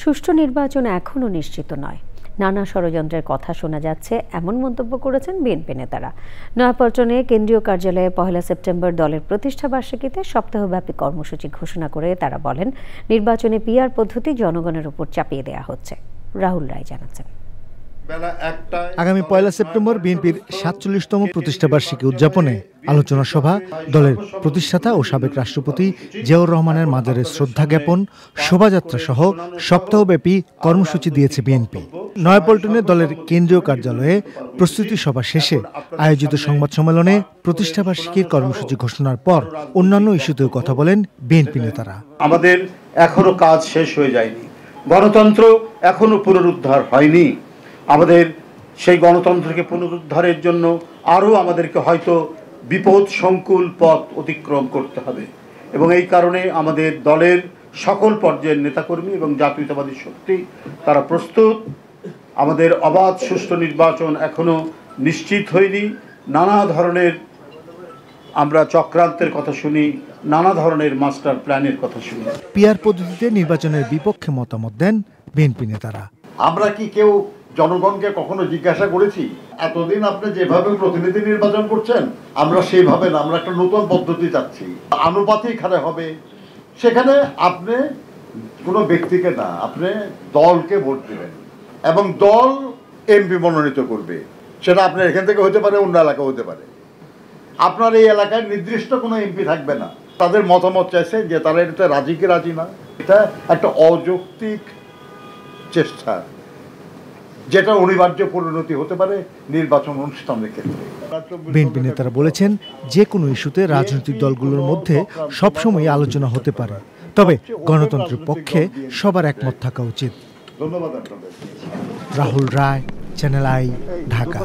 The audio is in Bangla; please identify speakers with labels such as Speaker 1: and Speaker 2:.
Speaker 1: সুষ্ঠু নির্বাচন এখনও নিশ্চিত নয়, নানা ষড়যন্ত্রের কথা শোনা যাচ্ছে, এমন মন্তব্য করেছেন বিএনপি নেতারা। নয়াপল্টনে কেন্দ্রীয় কার্যালয়ে 1 সেপ্টেম্বর দলের প্রতিষ্ঠা বার্ষিকীতে সপ্তাহব্যাপী কর্মসূচি ঘোষণা করে তারা বলেন, নির্বাচনে পিআর পদ্ধতি জনগণের উপর চাপিয়ে দেওয়া হচ্ছে। রাহুল রায় জানাচ্ছেন,
Speaker 2: আগামী 1 সেপ্টেম্বর বিএনপির ৪৭তম প্রতিষ্ঠাবার্ষিকী উদযাপনে আলোচনা সভা, দলের প্রতিষ্ঠাতা ও সাবেক রাষ্ট্রপতি জিয়াউর রহমানের মাজারে শ্রদ্ধা জ্ঞাপন, শোভাযাত্রা সহ সপ্তাহব্যাপী কর্মসূচি দিয়েছে বিএনপি। নয়াপল্টনে দলের কেন্দ্রীয় কার্যালয়ে প্রস্তুতি সভা শেষে আয়োজিত সংবাদ সম্মেলনে প্রতিষ্ঠাবার্ষিকীর কর্মসূচি ঘোষণার পর অন্যান্য ইস্যুতেও কথা বলেন বিএনপি নেতারা।
Speaker 3: আমাদের এখনো কাজ শেষ হয়ে যায়নি, গণতন্ত্র এখনো পুনরুদ্ধার হয়নি। আমাদের সেই গণতন্ত্রকে পুনরুদ্ধারের জন্য আরও আমাদেরকে হয়তো বিপদ সংকুল পথ অতিক্রম করতে হবে, এবং এই কারণে আমাদের দলের সকল পর্যায়ের নেতাকর্মী এবং জাতীয়তাবাদী শক্তি তারা প্রস্তুত। আমাদের অবাধ সুষ্ঠু নির্বাচন এখনো নিশ্চিত হয়নি। নানা ধরনের আমরা চক্রান্তের কথা শুনি, নানা ধরনের মাস্টার প্ল্যানের কথা শুনি।
Speaker 2: পিআর পদ্ধতিতে নির্বাচনের বিপক্ষে মতামত দেন বিএনপি নেতারা।
Speaker 4: আমরা কি কেউ জনগণকে কখনো জিজ্ঞাসা করেছি এতদিন আপনি যেভাবে প্রতিনিধি নির্বাচন করছেন আমরা সেইভাবে না, আমরা একটা নতুন পদ্ধতি চাচ্ছি, আনুপাতিক হারে হবে। সেখানে আপনি কোনো ব্যক্তিকে না, আপনি দলকে ভোট দেবেন এবং দল এমপি মনোনীত করবে। সেটা আপনার এখান থেকে হতে পারে, অন্য এলাকা হতে পারে। আপনার এই এলাকায় নির্দিষ্ট কোনো এমপি থাকবে না। তাদের মতামত চাইছে যে তারা এটা রাজি কি রাজি না। এটা একটা অযৌক্তিক চেষ্টা, যেটা অনিবার্য পরিণতি হতে পারে নির্বাচন অনুষ্ঠানের ক্ষেত্রে।
Speaker 2: বিএনপি নেতারা বলেছেন, যে কোনো ইস্যুতে রাজনৈতিক দলগুলোর মধ্যে সবসময় আলোচনা হতে পারে, তবে গণতন্ত্রের পক্ষে সবার একমত থাকা উচিত।
Speaker 4: ধন্যবাদ।
Speaker 2: রাহুল রায়, চ্যানেল আই, ঢাকা।